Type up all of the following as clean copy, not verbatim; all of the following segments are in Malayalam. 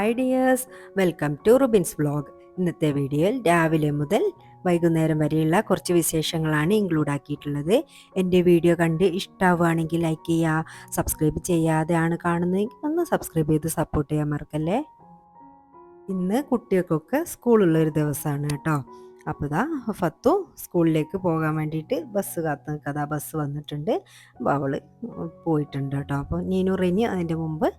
Hi dears, welcome to Rubin's vlog. ഇന്നത്തെ വീഡിയോയിൽ രാവിലെ മുതൽ വൈകുന്നേരം വരെയുള്ള കുറച്ച് വിശേഷങ്ങളാണ് ഇൻക്ലൂഡ് ആക്കിയിട്ടുള്ളത്. എൻ്റെ വീഡിയോ കണ്ട് ഇഷ്ടമാവുകയാണെങ്കിൽ ലൈക്ക് ചെയ്യുക, സബ്സ്ക്രൈബ് ചെയ്യാതെയാണ് കാണുന്നതെങ്കിൽ ഒന്ന് സബ്സ്ക്രൈബ് ചെയ്ത് സപ്പോർട്ട് ചെയ്യാൻ മറക്കല്ലേ. ഇന്ന് കുട്ടികൾക്കൊക്കെ സ്കൂളുള്ളൊരു ദിവസമാണ് കേട്ടോ. അപ്പോൾ ഇതാ ഫത്തു സ്കൂളിലേക്ക് പോകാൻ വേണ്ടിയിട്ട് ബസ് കാത്ത് നിൽക്കുക. ബസ് വന്നിട്ടുണ്ട്, അപ്പോൾ അവൾ പോയിട്ടുണ്ട് കേട്ടോ. അപ്പോൾ നീനു റെനി അതിൻ്റെ മുമ്പ്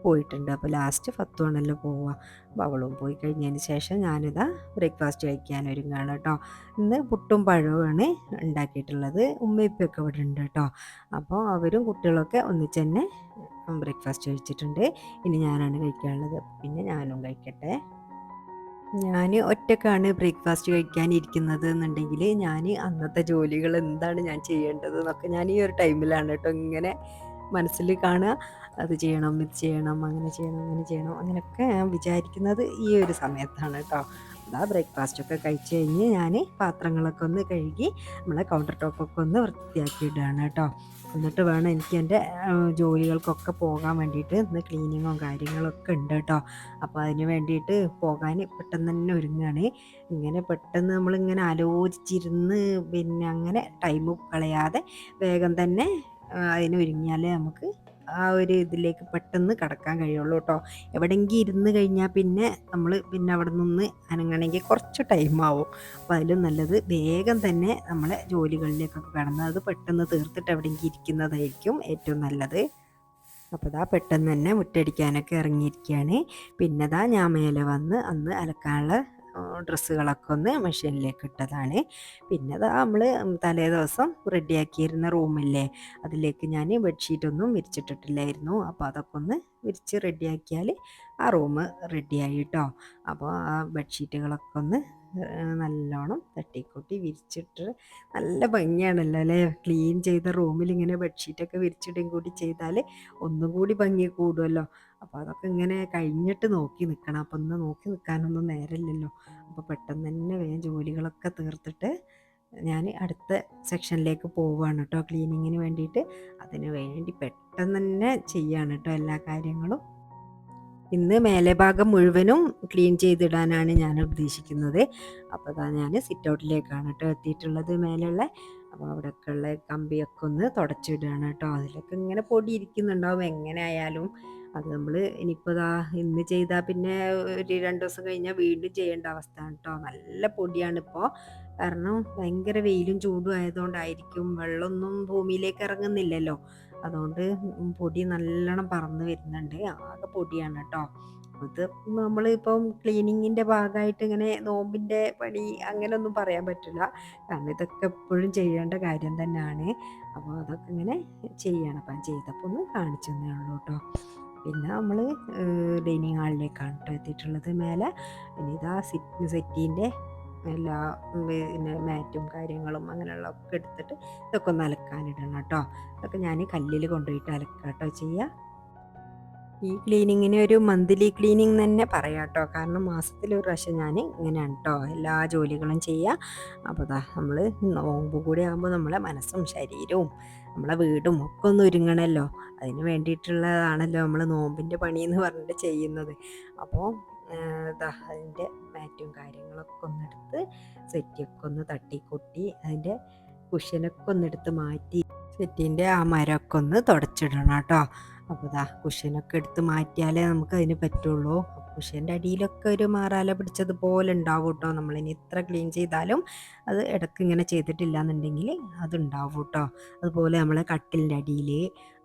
പോയിട്ടുണ്ട്. അപ്പോൾ ലാസ്റ്റ് ഫത്തുവാണല്ലോ പോവുക. അപ്പോൾ അവളും പോയി കഴിഞ്ഞതിന് ശേഷം ഞാനിതാ ബ്രേക്ക്ഫാസ്റ്റ് കഴിക്കാൻ ഒരുങ്ങാണ് കേട്ടോ. ഇന്ന് പുട്ടും പഴവുമാണ് ഉണ്ടാക്കിയിട്ടുള്ളത്. ഉമ്മയിപ്പൊക്കെ ഇവിടെ ഉണ്ട് കേട്ടോ. അപ്പോൾ അവരും കുട്ടികളൊക്കെ ഒന്നിച്ച് തന്നെ ബ്രേക്ക്ഫാസ്റ്റ് കഴിച്ചിട്ടുണ്ട്. ഇനി ഞാനാണ് കഴിക്കാനുള്ളത്, പിന്നെ ഞാനും കഴിക്കട്ടെ. ഞാൻ ഒറ്റക്കാണ് ബ്രേക്ക്ഫാസ്റ്റ് കഴിക്കാനിരിക്കുന്നത് എന്നുണ്ടെങ്കിൽ ഞാൻ അന്നത്തെ ജോലികൾ എന്താണ് ഞാൻ ചെയ്യേണ്ടത് എന്നൊക്കെ ഞാൻ ഈ ഒരു ടൈമിലാണ് കേട്ടോ ഇങ്ങനെ മനസ്സിൽ കാണുക. അത് ചെയ്യണം, ഇത് ചെയ്യണം, അങ്ങനെ ചെയ്യണം, അങ്ങനെ ചെയ്യണം, അങ്ങനെയൊക്കെ ഞാൻ വിചാരിക്കുന്നത് ഈ ഒരു സമയത്താണ് കേട്ടോ. അതാ ബ്രേക്ക്ഫാസ്റ്റൊക്കെ കഴിച്ച് കഴിഞ്ഞ് ഞാൻ പാത്രങ്ങളൊക്കെ ഒന്ന് കഴുകി നമ്മളെ കൗണ്ടർ ടോപ്പൊക്കെ ഒന്ന് വൃത്തിയാക്കിയിടുകയാണ് കേട്ടോ. എന്നിട്ട് വേണം എനിക്ക് എൻ്റെ ജോലികൾക്കൊക്കെ പോകാൻ വേണ്ടിയിട്ട്. ഇന്ന് ക്ലീനിങ്ങും കാര്യങ്ങളൊക്കെ ഉണ്ട് കേട്ടോ. അപ്പോൾ അതിന് വേണ്ടിയിട്ട് പോകാൻ പെട്ടെന്ന് തന്നെ ഒരുങ്ങുകയാണ്. ഇങ്ങനെ പെട്ടെന്ന് നമ്മളിങ്ങനെ ആലോചിച്ചിരുന്ന് പിന്നെ അങ്ങനെ ടൈം കളയാതെ വേഗം തന്നെ അതിന് ഒരുങ്ങിയാലേ നമുക്ക് ആ ഒരു ഇതിലേക്ക് പെട്ടെന്ന് കടക്കാൻ കഴിയുള്ളൂ കേട്ടോ. എവിടെയെങ്കിലും ഇരുന്ന് കഴിഞ്ഞാൽ പിന്നെ നമ്മൾ പിന്നെ അവിടെ നിന്ന് അനങ്ങണമെങ്കിൽ കുറച്ച് ടൈമാവും. അപ്പോൾ അതിലും നല്ലത് വേഗം തന്നെ നമ്മളെ ജോലികളിലേക്കൊക്കെ കടന്ന് അത് പെട്ടെന്ന് തീർത്തിട്ട് എവിടെയെങ്കിലും ഇരിക്കുന്നതായിരിക്കും ഏറ്റവും നല്ലത്. അപ്പോൾ ഇതാ പെട്ടെന്ന് തന്നെ മുറ്റടിക്കാനൊക്കെ ഇറങ്ങിയിരിക്കുകയാണ്. പിന്നെ ഇതാ ഞാൻ മേലെ വന്ന് അന്ന് അലക്കാനുള്ള ഡ്രസ്സുകളൊക്കെ ഒന്ന് മെഷീനിലേക്ക് ഇട്ടതാണ്. പിന്നെ ഇതാ നമ്മൾ തലേ ദിവസം റെഡിയാക്കിയിരുന്ന റൂമില്ലേ, അതിലേക്ക് ഞാൻ ബെഡ്ഷീറ്റൊന്നും വിരിച്ചിട്ടിട്ടില്ലായിരുന്നു. അപ്പോൾ അതൊക്കെ ഒന്ന് വിരിച്ച് റെഡിയാക്കിയാൽ ആ റൂം റെഡിയായി കേട്ടോ. അപ്പോൾ ആ ബെഡ്ഷീറ്റുകളൊക്കെ ഒന്ന് നല്ലോണം തട്ടിക്കൂട്ടി വിരിച്ചിട്ട് നല്ല ഭംഗിയാണല്ലോ അല്ലേ. ക്ലീൻ ചെയ്ത റൂമിൽ ഇങ്ങനെ ബെഡ്ഷീറ്റൊക്കെ വിരിച്ചിടുകയും കൂടി ചെയ്താൽ ഒന്നും കൂടി ഭംഗി കൂടുമല്ലോ. അപ്പോൾ അതൊക്കെ ഇങ്ങനെ കഴിഞ്ഞിട്ട് നോക്കി നിൽക്കണം. അപ്പോൾ ഒന്ന് നോക്കി നിൽക്കാനൊന്നും നേരമില്ലല്ലോ. അപ്പോൾ പെട്ടെന്ന് തന്നെ വേഗം ജോലികളൊക്കെ തീർത്തിട്ട് ഞാൻ അടുത്ത സെക്ഷനിലേക്ക് പോവുകയാണ് കേട്ടോ, ക്ലീനിങ്ങിന് വേണ്ടിയിട്ട്. അതിന് വേണ്ടി പെട്ടെന്ന് തന്നെ ചെയ്യാണ് കേട്ടോ എല്ലാ കാര്യങ്ങളും. ഇന്ന് മേലെ ഭാഗം മുഴുവനും ക്ലീൻ ചെയ്തിടാനാണ് ഞാൻ ഉദ്ദേശിക്കുന്നത്. അപ്പോൾ അതാ ഞാൻ സിറ്റ് ഔട്ടിലേക്കാണ് കേട്ടോ എത്തിയിട്ടുള്ളത് മേലെയുള്ള. അപ്പോൾ അവിടെയൊക്കെ ഉള്ള കമ്പിയൊക്കെ ഒന്ന് തുടച്ചിടുകയാണ് കേട്ടോ. അതിലൊക്കെ ഇങ്ങനെ പൊടി ഇരിക്കുന്നുണ്ടാവും എങ്ങനെ ആയാലും. അത് നമ്മൾ ഇനിയിപ്പോൾ ഇന്ന് ചെയ്താൽ പിന്നെ ഒരു 2 ദിവസം കഴിഞ്ഞാൽ വീണ്ടും ചെയ്യേണ്ട അവസ്ഥയാണ് കേട്ടോ. നല്ല പൊടിയാണിപ്പോൾ, കാരണം ഭയങ്കര വെയിലും ചൂടും ആയതുകൊണ്ടായിരിക്കും. വെള്ളമൊന്നും ഭൂമിയിലേക്ക് ഇറങ്ങുന്നില്ലല്ലോ, അതുകൊണ്ട് പൊടി നല്ലോണം പറന്ന് വരുന്നുണ്ട്. ആകെ പൊടിയാണ് കേട്ടോ. ഇത് നമ്മളിപ്പം ക്ലീനിങ്ങിൻ്റെ ഭാഗമായിട്ട് ഇങ്ങനെ നോമ്പിൻ്റെ പണി അങ്ങനെയൊന്നും പറയാൻ പറ്റില്ല, കാരണം ഇതൊക്കെ എപ്പോഴും ചെയ്യേണ്ട കാര്യം തന്നെയാണ്. അപ്പോൾ അതൊക്കെ ഇങ്ങനെ ചെയ്യണം. അപ്പം ചെയ്തപ്പോൾ ഒന്ന് കാണിച്ചു തന്നേ ഉള്ളൂ കേട്ടോ. പിന്നെ നമ്മൾ ഡൈനിങ് ഹാളിലേക്കാണ് കേട്ടോ എത്തിയിട്ടുള്ളത് മേലെ. ഇനി ഇതാ സെറ്റീൻ്റെ എല്ലാ പിന്നെ മാറ്റും കാര്യങ്ങളും അങ്ങനെയുള്ള ഒക്കെ എടുത്തിട്ട് ഇതൊക്കെ ഒന്ന് അലക്കാനിടണം കേട്ടോ. ഇതൊക്കെ ഞാൻ കല്ലിൽ കൊണ്ടുപോയിട്ട് അലക്കുക കേട്ടോ ചെയ്യുക. ഈ ക്ലീനിങ്ങിന് ഒരു മന്ത്ലി ക്ലീനിങ് തന്നെ പറയാം കേട്ടോ, കാരണം മാസത്തിലൊരു പ്രാവശ്യം ഞാൻ ഇങ്ങനെയാണ് കേട്ടോ എല്ലാ ജോലികളും ചെയ്യുക. അപ്പോൾ നമ്മൾ നോമ്പ് കൂടി ആകുമ്പോൾ നമ്മളെ മനസ്സും ശരീരവും നമ്മളെ വീടും ഒക്കെ ഒന്ന് ഒരുങ്ങണമല്ലോ. അതിന് വേണ്ടിയിട്ടുള്ളതാണല്ലോ നമ്മൾ നോമ്പിൻ്റെ പണി എന്ന് പറഞ്ഞിട്ട് ചെയ്യുന്നത്. അപ്പോൾ അതിൻ്റെ മാറ്റും കാര്യങ്ങളൊക്കെ ഒന്നെടുത്ത് സെറ്റൊക്കെ ഒന്ന് തട്ടിക്കൊട്ടി അതിൻ്റെ കുഷ്യനൊക്കെ ഒന്നെടുത്ത് മാറ്റി സെറ്റിൻ്റെ ആ മരമൊക്കെ ഒന്ന് തുടച്ചിടണം കേട്ടോ. അപ്പോൾ കുഷ്യനൊക്കെ എടുത്ത് മാറ്റിയാലേ നമുക്ക് അതിന് പറ്റുള്ളൂ. കുഷ്യൻ്റെ അടിയിലൊക്കെ ഒരു മാറാല പിടിച്ചതുപോലെ ഉണ്ടാവും കേട്ടോ. നമ്മളിനി എത്ര ക്ലീൻ ചെയ്താലും അത് ഇടയ്ക്ക് ഇങ്ങനെ ചെയ്തിട്ടില്ല എന്നുണ്ടെങ്കിൽ അതുണ്ടാവും കേട്ടോ. അതുപോലെ നമ്മളെ കട്ടിലിൻ്റെ അടിയിൽ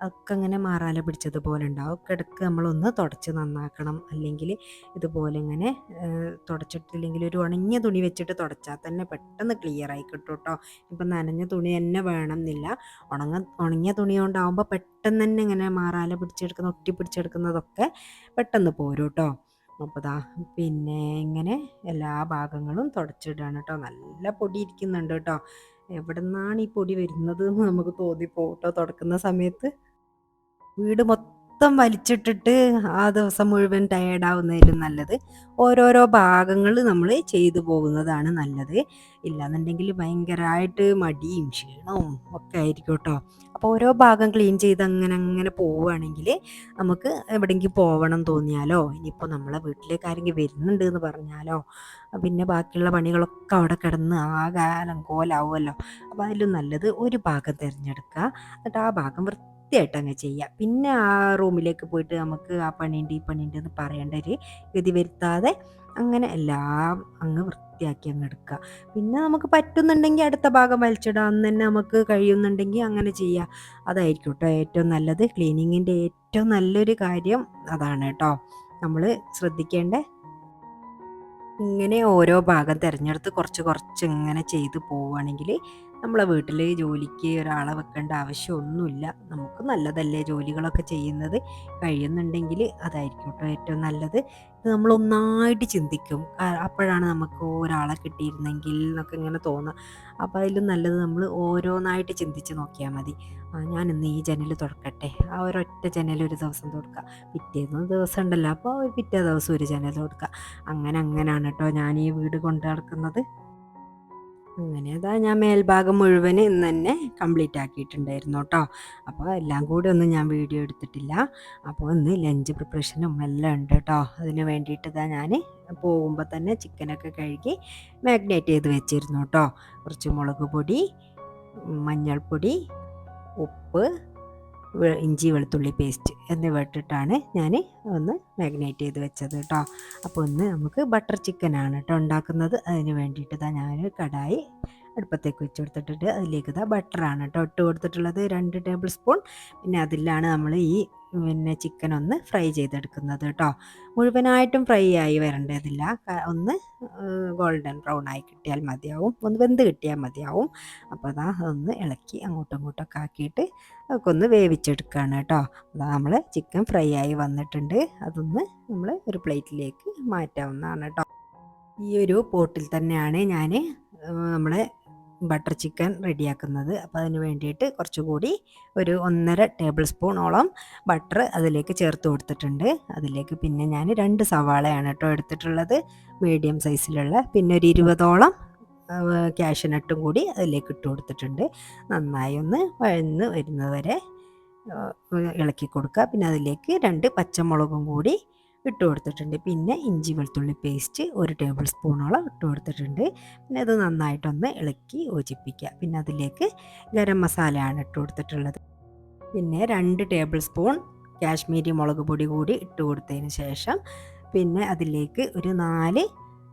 ഒക്കെ ഇങ്ങനെ മാറാല പിടിച്ചതുപോലെ ഉണ്ടാവും. ഒക്കെ ഇടയ്ക്ക് നമ്മളൊന്ന് തുടച്ച് നന്നാക്കണം. അല്ലെങ്കിൽ ഇതുപോലെ ഇങ്ങനെ തുടച്ചിട്ടില്ലെങ്കിൽ ഒരു ഉണങ്ങിയ തുണി വെച്ചിട്ട് തുടച്ചാൽ തന്നെ പെട്ടെന്ന് ക്ലിയർ ആയി കിട്ടും കേട്ടോ. ഇപ്പം നനഞ്ഞ തുണി തന്നെ വേണമെന്നില്ല, ഉണങ്ങിയ തുണി കൊണ്ടാകുമ്പോൾ പെട്ടെന്ന് തന്നെ ഇങ്ങനെ മാറാല പിടിച്ചെടുക്കുന്ന ഒട്ടി പിടിച്ചെടുക്കുന്നതൊക്കെ പെട്ടെന്ന് പോരും കേട്ടോ. അപ്പോൾ പിന്നെ ഇങ്ങനെ എല്ലാ ഭാഗങ്ങളും തുടച്ചിടുകയാണ് കേട്ടോ. നല്ല പൊടി ഇരിക്കുന്നുണ്ട് കേട്ടോ. എവിടെ നിന്നാണ് ഈ പൊടി വരുന്നത് എന്ന് നമുക്ക് തോന്നിപ്പോകും കേട്ടോ തുടക്കുന്ന സമയത്ത്. വീട് മൊത്തം വലിച്ചിട്ടിട്ട് ആ ദിവസം മുഴുവൻ ടയേർഡാവുന്നതിലും നല്ലത് ഓരോരോ ഭാഗങ്ങൾ നമ്മൾ ചെയ്തു പോകുന്നതാണ് നല്ലത്. ഇല്ലാന്നുണ്ടെങ്കിൽ ഭയങ്കരമായിട്ട് മടിയും ക്ഷീണവും ഒക്കെ ആയിരിക്കും കേട്ടോ. അപ്പോൾ ഓരോ ഭാഗം ക്ലീൻ ചെയ്ത് അങ്ങനെ അങ്ങനെ പോവുകയാണെങ്കിൽ നമുക്ക് എവിടെയെങ്കിലും പോകണം തോന്നിയാലോ, ഇനിയിപ്പോൾ നമ്മളെ വീട്ടിലേക്ക് ആരെങ്കിലും വരുന്നുണ്ട് എന്ന് പറഞ്ഞാലോ, പിന്നെ ബാക്കിയുള്ള പണികളൊക്കെ അവിടെ കിടന്ന് ആകെ അലങ്കോലാവുമല്ലോ. അപ്പോൾ അതിലും നല്ലത് ഒരു ഭാഗം തിരഞ്ഞെടുക്കുക, എന്നിട്ട് ആ ഭാഗം വൃത്തിയായിട്ട് അങ്ങ് ചെയ്യുക. പിന്നെ ആ റൂമിലേക്ക് പോയിട്ട് നമുക്ക് ആ പണിയുണ്ട് ഈ പണിയുണ്ട് എന്ന് പറയേണ്ട ഒരു ഗതി വരുത്താതെ അങ്ങനെ എല്ലാം അങ്ങ് വൃത്തിയാക്കി അങ്ങ് എടുക്കുക. പിന്നെ നമുക്ക് പറ്റുന്നുണ്ടെങ്കിൽ അടുത്ത ഭാഗം വലിച്ചിടാം, അന്ന് തന്നെ നമുക്ക് കഴിയുന്നുണ്ടെങ്കിൽ അങ്ങനെ ചെയ്യുക. അതായിരിക്കും കേട്ടോ ഏറ്റവും നല്ലത്. ക്ലീനിങ്ങിൻ്റെ ഏറ്റവും നല്ലൊരു കാര്യം അതാണ് കേട്ടോ, നമ്മൾ ശ്രദ്ധിക്കേണ്ട. ഇങ്ങനെ ഓരോ ഭാഗം തിരഞ്ഞെടുത്ത് കുറച്ച് കുറച്ച് ഇങ്ങനെ ചെയ്ത് പോവുകയാണെങ്കിൽ നമ്മളെ വീട്ടിൽ ജോലിക്ക് ഒരാളെ വെക്കേണ്ട ആവശ്യമൊന്നുമില്ല. നമുക്ക് നല്ലതല്ലേ ജോലികളൊക്കെ ചെയ്യുന്നത്. കഴിയുന്നുണ്ടെങ്കിൽ അതായിരിക്കും കേട്ടോ ഏറ്റവും നല്ലത്. ഇത് നമ്മൾ ഒന്നായിട്ട് ചിന്തിക്കും, അപ്പോഴാണ് നമുക്ക് ഒരാളെ കിട്ടിയിരുന്നെങ്കിൽ എന്നൊക്കെ ഇങ്ങനെ തോന്നുക. അപ്പോൾ അതിലും നല്ലത് നമ്മൾ ഓരോന്നായിട്ട് ചിന്തിച്ച് നോക്കിയാൽ മതി. ഞാൻ ഇന്ന് ഈ ജനൽ തുറക്കട്ടെ, ആ ഒരൊറ്റ ജനൽ ഒരു ദിവസം തുറക്കുക, പിറ്റേന്ന് ദിവസം ഉണ്ടല്ലോ അപ്പോൾ പിറ്റേ ദിവസം ഒരു ജനൽ തുറക്കുക. അങ്ങനെയാണ് കേട്ടോ ഞാൻ ഈ വീട് കൊണ്ട് നടക്കുന്നത്. അങ്ങനെ അതാ ഞാൻ മേൽഭാഗം മുഴുവൻ ഇന്ന് തന്നെ കംപ്ലീറ്റ് ആക്കിയിട്ടുണ്ടായിരുന്നു കേട്ടോ. അപ്പോൾ എല്ലാം കൂടി ഒന്നും ഞാൻ വീഡിയോ എടുത്തിട്ടില്ല. അപ്പോൾ ഇന്ന് ലഞ്ച് പ്രിപ്പറേഷനും എല്ലാം ഉണ്ട് കേട്ടോ. അതിന് വേണ്ടിയിട്ട് ഇതാ ഞാൻ പോകുമ്പോൾ തന്നെ ചിക്കനൊക്കെ കഴുകി മാഗ്നേറ്റ് ചെയ്ത് വെച്ചിരുന്നു കേട്ടോ. കുറച്ച് മുളക് പൊടി, മഞ്ഞൾപ്പൊടി, ഉപ്പ്, ഇഞ്ചി വെളുത്തുള്ളി പേസ്റ്റ് എന്നിവ ഇട്ടിട്ടാണ് ഞാൻ ഒന്ന് മാഗ്നേറ്റ് ചെയ്ത് വെച്ചത് കേട്ടോ. അപ്പോൾ ഒന്ന് നമുക്ക് ബട്ടർ ചിക്കനാണ് കേട്ടോ ഉണ്ടാക്കുന്നത്. അതിന് വേണ്ടിയിട്ട് ഇതാ ഞാൻ കടായി അടുപ്പത്തേക്ക് വെച്ച് കൊടുത്തിട്ടുണ്ട്. അതിലേക്ക് ഇതാ ബട്ടറാണ് കേട്ടോ ഇട്ട് കൊടുത്തിട്ടുള്ളത്, 2 ടേബിൾ സ്പൂൺ. പിന്നെ അതിലാണ് നമ്മൾ ഈ ചിക്കൻ ഒന്ന് ഫ്രൈ ചെയ്തെടുക്കുന്നത് കേട്ടോ. മുഴുവനായിട്ടും ഫ്രൈ ആയി വരേണ്ടതില്ല, ഒന്ന് ഗോൾഡൻ ബ്രൗൺ ആയി കിട്ടിയാൽ മതിയാവും, ഒന്ന് വെന്ത് കിട്ടിയാൽ മതിയാവും. അപ്പോൾ അതാ അതൊന്ന് ഇളക്കി അങ്ങോട്ടും ഇങ്ങോട്ടൊക്കെ ആക്കിയിട്ട് അതൊക്കെ ഒന്ന് വേവിച്ചെടുക്കുകയാണ് കേട്ടോ. അതാ നമ്മൾ ചിക്കൻ ഫ്രൈ ആയി വന്നിട്ടുണ്ട്. അതൊന്ന് നമ്മൾ ഒരു പ്ലേറ്റിലേക്ക് മാറ്റാവുന്നതാണ് കേട്ടോ. ഈ ഒരു പോട്ടിൽ തന്നെയാണ് ഞാൻ നമ്മളെ ബട്ടർ ചിക്കൻ റെഡിയാക്കുന്നത്. അപ്പോൾ അതിന് വേണ്ടിയിട്ട് കുറച്ചുകൂടി ഒരു 1.5 ടേബിൾ സ്പൂണോളം ബട്ടർ അതിലേക്ക് ചേർത്ത് കൊടുത്തിട്ടുണ്ട്. അതിലേക്ക് പിന്നെ ഞാൻ 2 സവാളയാണ് കേട്ടോ എടുത്തിട്ടുള്ളത്, മീഡിയം സൈസിലുള്ള. പിന്നെ ഒരു 20ഓളം കാഷ്യൂനട്ടും കൂടി അതിലേക്ക് ഇട്ട് കൊടുത്തിട്ടുണ്ട്. നന്നായി ഒന്ന് വഴന്ന് വരുന്നത് വരെ ഇളക്കി കൊടുക്കുക. പിന്നെ അതിലേക്ക് 2 പച്ചമുളകും കൂടി ഇട്ട് കൊടുത്തിട്ടുണ്ട്. പിന്നെ ഇഞ്ചി വെളുത്തുള്ളി പേസ്റ്റ് 1 ടേബിൾ സ്പൂണോളം ഇട്ട് കൊടുത്തിട്ടുണ്ട്. പിന്നെ അത് നന്നായിട്ടൊന്ന് ഇളക്കി യോജിപ്പിക്കുക. പിന്നെ അതിലേക്ക് ഗരം മസാലയാണ് ഇട്ട് കൊടുത്തിട്ടുള്ളത്. പിന്നെ 2 ടേബിൾ സ്പൂൺ കാശ്മീരി മുളക് പൊടി കൂടി ഇട്ട് കൊടുത്തതിന് ശേഷം പിന്നെ അതിലേക്ക് ഒരു 4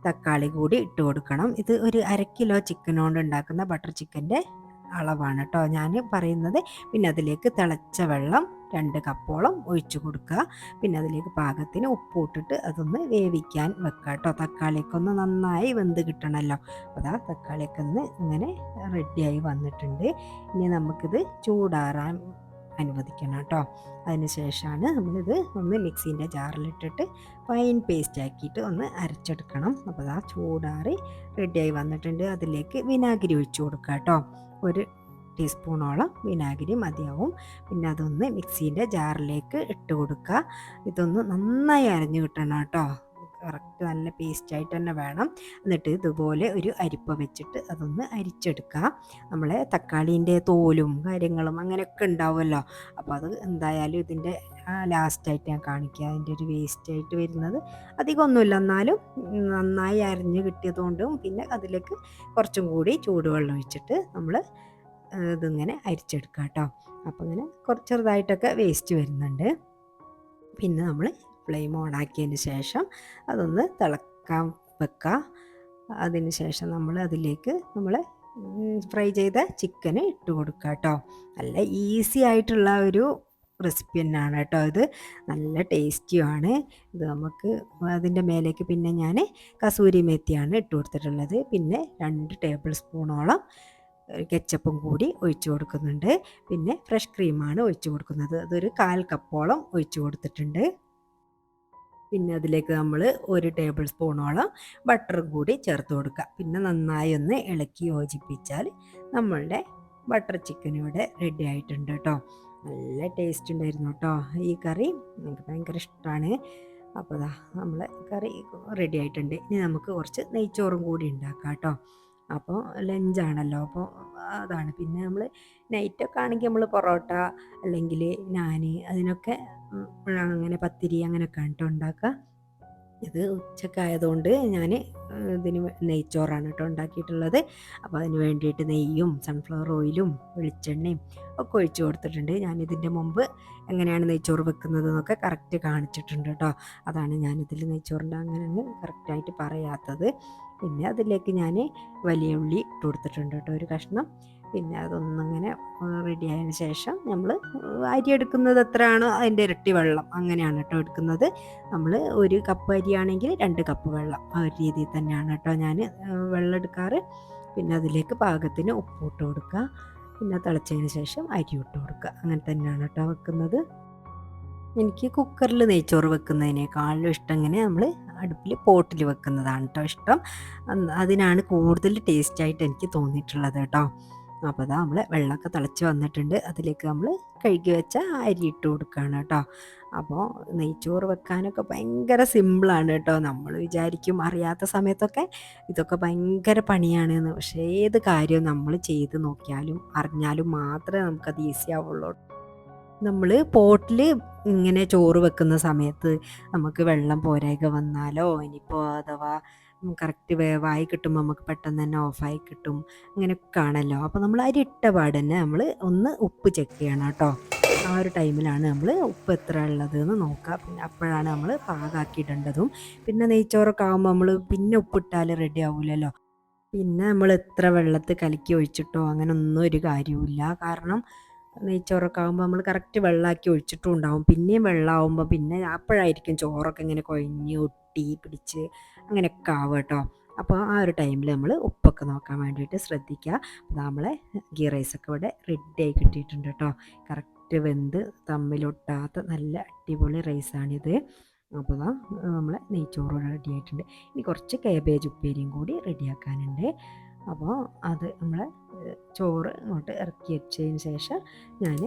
തക്കാളി കൂടി ഇട്ട് കൊടുക്കണം. ഇത് ഒരു 1/2 കിലോ ചിക്കൻ കൊണ്ട് ഉണ്ടാക്കുന്ന ബട്ടർ ചിക്കൻ്റെ അളവാണ് കേട്ടോ ഞാൻ പറയുന്നത്. പിന്നെ അതിലേക്ക് തിളച്ച വെള്ളം 2 കപ്പോളം ഒഴിച്ചു കൊടുക്കുക. പിന്നെ അതിലേക്ക് പാകത്തിന് ഉപ്പ് ഇട്ടിട്ട് അതൊന്ന് വേവിക്കാൻ വെക്കുക കേട്ടോ. തക്കാളിയൊക്കെ ഒന്ന് നന്നായി വെന്ത് കിട്ടണമല്ലോ. അപ്പോൾ അതാ തക്കാളിയൊക്കെ ഒന്ന് ഇങ്ങനെ റെഡിയായി വന്നിട്ടുണ്ട്. ഇനി നമുക്കിത് ചൂടാറാൻ അനുവദിക്കണം കേട്ടോ. അതിന് ശേഷമാണ് നമ്മളിത് ഒന്ന് മിക്സീൻ്റെ ജാറിലിട്ടിട്ട് ഫൈൻ പേസ്റ്റ് ആക്കിയിട്ട് ഒന്ന് അരച്ചെടുക്കണം. അപ്പോൾ അതാ ചൂടാറി റെഡിയായി വന്നിട്ടുണ്ട്. അതിലേക്ക് വിനാഗിരി ഒഴിച്ചു കൊടുക്കുക കേട്ടോ. 1 ടീസ്പൂണോളം വിനാഗിരി മതിയാവും. പിന്നെ അതൊന്ന് മിക്സീൻ്റെ ജാറിലേക്ക് ഇട്ട് കൊടുക്കുക. ഇതൊന്ന് നന്നായി അരഞ്ഞു കിട്ടണം കേട്ടോ. കറക്റ്റ് നല്ല പേസ്റ്റായിട്ട് തന്നെ വേണം. എന്നിട്ട് ഇതുപോലെ ഒരു അരിപ്പ വെച്ചിട്ട് അതൊന്ന് അരിച്ചെടുക്കുക. നമ്മളെ തക്കാളീൻ്റെ തോലും കാര്യങ്ങളും അങ്ങനെയൊക്കെ ഉണ്ടാവുമല്ലോ. അപ്പോൾ അത് എന്തായാലും ഇതിൻ്റെ ലാസ്റ്റായിട്ട് ഞാൻ കാണിക്കുക. അതിൻ്റെ ഒരു വേസ്റ്റായിട്ട് വരുന്നത് അധികമൊന്നുമില്ല, എന്നാലും നന്നായി അരിഞ്ഞ് കിട്ടിയതുകൊണ്ടും പിന്നെ അതിലേക്ക് കുറച്ചും കൂടി ചൂടുവെള്ളം ഒഴിച്ചിട്ട് നമ്മൾ ഇതിങ്ങനെ അരിച്ചെടുക്കുക കേട്ടോ. അപ്പോൾ ഇങ്ങനെ കുറച്ച് ചെറുതായിട്ടൊക്കെ വേസ്റ്റ് വരുന്നുണ്ട്. പിന്നെ നമ്മൾ ഫ്ലെയിം ഓണാക്കിയതിന് ശേഷം അതൊന്ന് തിളക്കാൻ വെക്കുക. അതിന് ശേഷം നമ്മൾ അതിലേക്ക് നമ്മൾ ഫ്രൈ ചെയ്ത ചിക്കന് ഇട്ട് കൊടുക്കുക കേട്ടോ. നല്ല ഈസി ആയിട്ടുള്ള ഒരു റെസിപ്പി തന്നെയാണ് കേട്ടോ ഇത്. നല്ല ടേസ്റ്റിയുമാണ് ഇത്. നമുക്ക് അതിൻ്റെ മേലേക്ക് പിന്നെ ഞാൻ കസൂരി മേത്തിയാണ് ഇട്ട് കൊടുത്തിട്ടുള്ളത്. പിന്നെ 2 ടേബിൾ സ്പൂണോളം കെച്ചപ്പും കൂടി ഒഴിച്ചു കൊടുക്കുന്നുണ്ട്. പിന്നെ ഫ്രഷ് ക്രീമാണ് ഒഴിച്ചു കൊടുക്കുന്നത്. അതൊരു 1/4 കപ്പോളം ഒഴിച്ചു കൊടുത്തിട്ടുണ്ട്. പിന്നെ അതിലേക്ക് നമ്മൾ 1 ടേബിൾ സ്പൂണോളം ബട്ടറും കൂടി ചേർത്ത് കൊടുക്കുക. പിന്നെ നന്നായി ഒന്ന് ഇളക്കി യോജിപ്പിച്ചാൽ നമ്മളുടെ ബട്ടർ ചിക്കൻ ഇവിടെ റെഡി ആയിട്ടുണ്ട് കേട്ടോ. നല്ല ടേസ്റ്റ് ഉണ്ടായിരുന്നു കേട്ടോ. ഈ കറി എനിക്ക് ഭയങ്കര ഇഷ്ടമാണ്. അപ്പോൾ ദാ നമ്മളെ കറി റെഡി ആയിട്ടുണ്ട്. ഇനി നമുക്ക് കുറച്ച് നെയ്ച്ചോറും കൂടി ഉണ്ടാക്കാം കേട്ടോ. അപ്പോൾ ലഞ്ചാണല്ലോ, അപ്പോൾ അതാണ്. പിന്നെ നമ്മൾ നൈറ്റൊക്കെ ആണെങ്കിൽ നമ്മൾ പൊറോട്ട അല്ലെങ്കിൽ നാന് അതിനൊക്കെ അങ്ങനെ പത്തിരി അങ്ങനെയൊക്കെയാണ് കേട്ടോ ഉണ്ടാക്കുക. ഇത് ഉച്ചക്കായതുകൊണ്ട് ഞാൻ ഇതിന് നെയ്ച്ചോറാണ് കേട്ടോ ഉണ്ടാക്കിയിട്ടുള്ളത്. അപ്പോൾ അതിന് വേണ്ടിയിട്ട് നെയ്യും സൺഫ്ലവർ ഓയിലും വെളിച്ചെണ്ണയും ഒക്കെ ഒഴിച്ച് കൊടുത്തിട്ടുണ്ട്. ഞാനിതിൻ്റെ മുമ്പ് എങ്ങനെയാണ് നെയ്ച്ചോറ് വെക്കുന്നത് എന്നൊക്കെ കറക്റ്റ് കാണിച്ചിട്ടുണ്ട് കേട്ടോ. അതാണ് ഞാനിതിൽ നെയ്ച്ചോറിൻ്റെ അങ്ങനെ കറക്റ്റായിട്ട് പറയാത്തത്. പിന്നെ അതിലേക്ക് ഞാൻ വലിയ ഉള്ളി ഇട്ട് കൊടുത്തിട്ടുണ്ട് കേട്ടോ, ഒരു കഷ്ണം. പിന്നെ അതൊന്നങ്ങനെ റെഡി ആയതിന് ശേഷം നമ്മൾ അരി എടുക്കുന്നത് എത്രയാണോ അതിൻ്റെ ഇരട്ടി വെള്ളം അങ്ങനെയാണ് കേട്ടോ എടുക്കുന്നത്. നമ്മൾ ഒരു കപ്പ് അരിയാണെങ്കിൽ 2 കപ്പ് വെള്ളം, ആ ഒരു രീതിയിൽ തന്നെയാണ് കേട്ടോ ഞാൻ വെള്ളം എടുക്കാറ്. പിന്നെ അതിലേക്ക് പാകത്തിന് ഉപ്പ് ഇട്ട് കൊടുക്കുക. പിന്നെ തിളച്ചതിന് ശേഷം അരി ഇട്ട് കൊടുക്കുക. അങ്ങനെ തന്നെയാണ് കേട്ടോ വെക്കുന്നത്. എനിക്ക് കുക്കറിൽ നെയ്ച്ചോറ് വെക്കുന്നതിനേക്കാളും ഇഷ്ടം ഇങ്ങനെ നമ്മൾ അടുപ്പിൽ പോട്ടിൽ വെക്കുന്നതാണ് കേട്ടോ ഇഷ്ടം. അതിനാണ് കൂടുതൽ ടേസ്റ്റായിട്ട് എനിക്ക് തോന്നിയിട്ടുള്ളത് കേട്ടോ. അപ്പോൾ അതാ നമ്മൾ വെള്ളമൊക്കെ തിളച്ച് വന്നിട്ടുണ്ട്. അതിലേക്ക് നമ്മൾ കഴുകി വെച്ച അരി ഇട്ട് കൊടുക്കുകയാണ് കേട്ടോ. അപ്പോൾ നെയ്ച്ചോറ് വെക്കാനൊക്കെ ഭയങ്കര സിമ്പിളാണ് കേട്ടോ. നമ്മൾ വിചാരിക്കും അറിയാത്ത സമയത്തൊക്കെ ഇതൊക്കെ ഭയങ്കര പണിയാണെന്ന്. പക്ഷേ ഏത് കാര്യവും നമ്മൾ ചെയ്ത് നോക്കിയാലും അറിഞ്ഞാലും മാത്രമേ നമുക്കത് ഈസി ആവുള്ളൂ. നമ്മൾ പോട്ടിൽ ഇങ്ങനെ ചോറ് വെക്കുന്ന സമയത്ത് നമുക്ക് വെള്ളം പോരായ്ക വന്നാലോ ഇനിയിപ്പോൾ അഥവാ കറക്റ്റ് വേവായി കിട്ടുമ്പോൾ നമുക്ക് പെട്ടെന്ന് തന്നെ ഓഫായി കിട്ടും, അങ്ങനെയൊക്കെ ആണല്ലോ. അപ്പോൾ നമ്മൾ അരി ഇട്ട പാട് തന്നെ നമ്മൾ ഒന്ന് ഉപ്പ് ചെക്ക് ചെയ്യണം കേട്ടോ. ആ ഒരു ടൈമിലാണ് നമ്മൾ ഉപ്പ് എത്ര ഉള്ളത് എന്ന് നോക്കുക. പിന്നെ അപ്പോഴാണ് നമ്മൾ പാകാക്കിയിടേണ്ടതും. പിന്നെ നെയ്ച്ചോറൊക്കെ ആകുമ്പോൾ നമ്മൾ പിന്നെ ഉപ്പിട്ടാൽ റെഡി ആവില്ലല്ലോ. പിന്നെ നമ്മൾ എത്ര വെള്ളത്തിൽ കലക്കി ഒഴിച്ചിട്ടോ അങ്ങനെ ഒന്നും ഒരു കാര്യവുമില്ല. കാരണം നെയ്ച്ചോറൊക്കെ ആകുമ്പോൾ നമ്മൾ കറക്റ്റ് വെള്ളമാക്കി ഒഴിച്ചിട്ടും ഉണ്ടാവും. പിന്നെയും വെള്ളമാകുമ്പോൾ പിന്നെ അപ്പോഴായിരിക്കും ചോറൊക്കെ ഇങ്ങനെ കുഴഞ്ഞ് ഒട്ടി പിടിച്ച് അങ്ങനെയൊക്കെ ആവുക കേട്ടോ. അപ്പോൾ ആ ഒരു ടൈമിൽ നമ്മൾ ഉപ്പൊക്കെ നോക്കാൻ വേണ്ടിയിട്ട് ശ്രദ്ധിക്കുക. അപ്പോൾ നമ്മളെ ഗീ റൈസൊക്കെ ഇവിടെ റെഡി ആയി കിട്ടിയിട്ടുണ്ട് കേട്ടോ. കറക്റ്റ് വെന്ത് തമ്മിലൊട്ടാത്ത നല്ല അടിപൊളി റൈസാണിത്. അപ്പോൾ നമ്മളെ നെയ്ച്ചോറ് റെഡി ആയിട്ടുണ്ട്. ഇനി കുറച്ച് കാബേജ് ഉപ്പേരിയും കൂടി റെഡിയാക്കാനുണ്ട്. അപ്പോൾ അത് നമ്മൾ ചോറ് ഇങ്ങോട്ട് ഇറക്കി വെച്ചതിന് ശേഷം ഞാൻ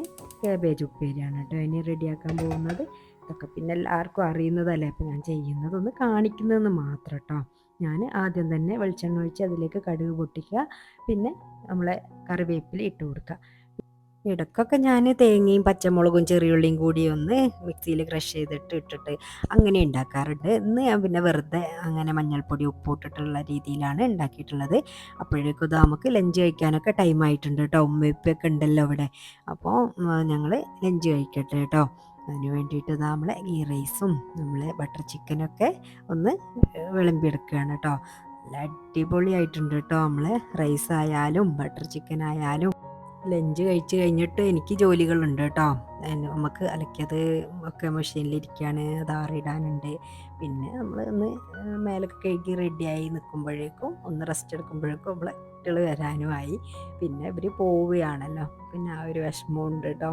കാബേജ് ഉപ്പേരിയാണ് കേട്ടോ ഇനി റെഡിയാക്കാൻ പോകുന്നത്. ഇതൊക്കെ പിന്നെ എല്ലാവർക്കും അറിയുന്നതല്ലേ, അപ്പോൾ ഞാൻ ചെയ്യുന്നതൊന്ന് കാണിക്കുന്നതെന്ന് മാത്രം കേട്ടോ. ഞാൻ ആദ്യം തന്നെ വെളിച്ചെണ്ണ ഒഴിച്ച് അതിലേക്ക് കടുക് പൊട്ടിക്കുക. പിന്നെ നമ്മളെ കറിവേപ്പില ഇട്ട് കൊടുക്കുക. ഇടയ്ക്കൊക്കെ ഞാൻ തേങ്ങയും പച്ചമുളകും ചെറിയുള്ളിയും കൂടി ഒന്ന് മിക്സിയിൽ ക്രഷ് ചെയ്തിട്ട് ഇട്ടിട്ട് അങ്ങനെ ഉണ്ടാക്കാറുണ്ട്. ഇന്ന് ഞാൻ പിന്നെ വെറുതെ അങ്ങനെ മഞ്ഞൾപ്പൊടി ഉപ്പ് ഇട്ടിട്ടുള്ള രീതിയിലാണ് ഉണ്ടാക്കിയിട്ടുള്ളത്. അപ്പോഴേക്കും ഇത് നമുക്ക് ലഞ്ച് കഴിക്കാനൊക്കെ ടൈം ആയിട്ടുണ്ട് കേട്ടോ. ഉമ്മയൊക്കെ ഉണ്ടല്ലോ ഇവിടെ. അപ്പോൾ ഞങ്ങൾ ലഞ്ച് കഴിക്കട്ടെ കേട്ടോ. അതിന് വേണ്ടിയിട്ട് നമ്മളെ ഗീ റൈസും നമ്മളെ ബട്ടർ ചിക്കനൊക്കെ ഒന്ന് വിളമ്പിയെടുക്കുകയാണ് കേട്ടോ. നല്ല അടിപൊളിയായിട്ടുണ്ട് കേട്ടോ. നമ്മളെ റൈസ് ആയാലും ബട്ടർ ചിക്കൻ ആയാലും. ലഞ്ച് കഴിച്ച് കഴിഞ്ഞിട്ട് എനിക്ക് ജോലികളുണ്ട് കേട്ടോ. നമുക്ക് അലക്കിയത് ഒക്കെ മെഷീനിലിരിക്കുകയാണ്, അത് ആറിടാനുണ്ട്. പിന്നെ നമ്മൾ ഒന്ന് മേലൊക്കെ കഴുകി റെഡിയായി നിൽക്കുമ്പോഴേക്കും ഒന്ന് റെസ്റ്റ് എടുക്കുമ്പോഴേക്കും നമ്മളെ കുട്ടികൾ വരാനുമായി. പിന്നെ ഇവർ പോവുകയാണല്ലോ, പിന്നെ ആ ഒരു വിഷമമുണ്ട് കേട്ടോ.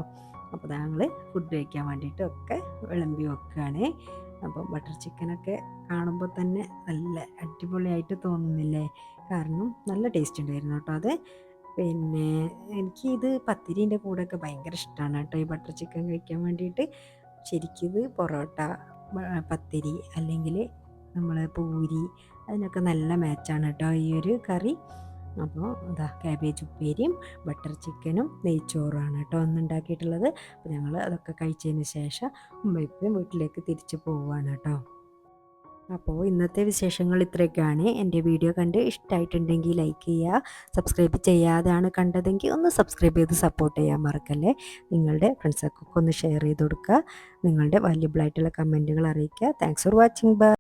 അപ്പോൾ ഞങ്ങൾ ഫുഡ് കഴിക്കാൻ വേണ്ടിയിട്ട് ഒക്കെ വിളമ്പി വെക്കുകയാണ്. അപ്പം ബട്ടർ ചിക്കനൊക്കെ കാണുമ്പോൾ തന്നെ നല്ല അടിപൊളിയായിട്ട് തോന്നുന്നില്ലേ? കാരണം നല്ല ടേസ്റ്റ് ഉണ്ടായിരുന്നു കേട്ടോ അത്. പിന്നെ എനിക്കിത് പത്തിരീൻ്റെ കൂടെയൊക്കെ ഭയങ്കര ഇഷ്ടമാണ് കേട്ടോ ഈ ബട്ടർ ചിക്കൻ കഴിക്കാൻ വേണ്ടിയിട്ട്. ശരിക്കിത് പൊറോട്ട, പത്തിരി അല്ലെങ്കിൽ നമ്മൾ പൂരി അതിനൊക്കെ നല്ല മാച്ചാണ് കേട്ടോ ഈ ഒരു കറി. അപ്പോൾ കാബേജ് ഉപ്പേരിയും ബട്ടർ ചിക്കനും നെയ്ച്ചോറുമാണ് കേട്ടോ ഒന്ന് ഉണ്ടാക്കിയിട്ടുള്ളത്. അപ്പോൾ ഞങ്ങൾ അതൊക്കെ കഴിച്ചതിന് ശേഷം ഉമ്മയും വീട്ടിലേക്ക് തിരിച്ച് പോവുകയാണ് കേട്ടോ. അപ്പോൾ ഇന്നത്തെ വിശേഷങ്ങൾ ഇത്രയൊക്കെയാണ്. എൻ്റെ വീഡിയോ കണ്ട് ഇഷ്ടമായിട്ടുണ്ടെങ്കിൽ ലൈക്ക് ചെയ്യുക. സബ്സ്ക്രൈബ് ചെയ്യാതെയാണ് കണ്ടതെങ്കിൽ ഒന്ന് സബ്സ്ക്രൈബ് ചെയ്ത് സപ്പോർട്ട് ചെയ്യാൻ മറക്കല്ലേ. നിങ്ങളുടെ ഫ്രണ്ട്സൊക്കെ ഒന്ന് ഷെയർ ചെയ്ത് കൊടുക്കുക. നിങ്ങളുടെ വാല്യുബിളായിട്ടുള്ള കമൻറ്റുകൾ അറിയിക്കുക. Thanks for watching. ബൈ.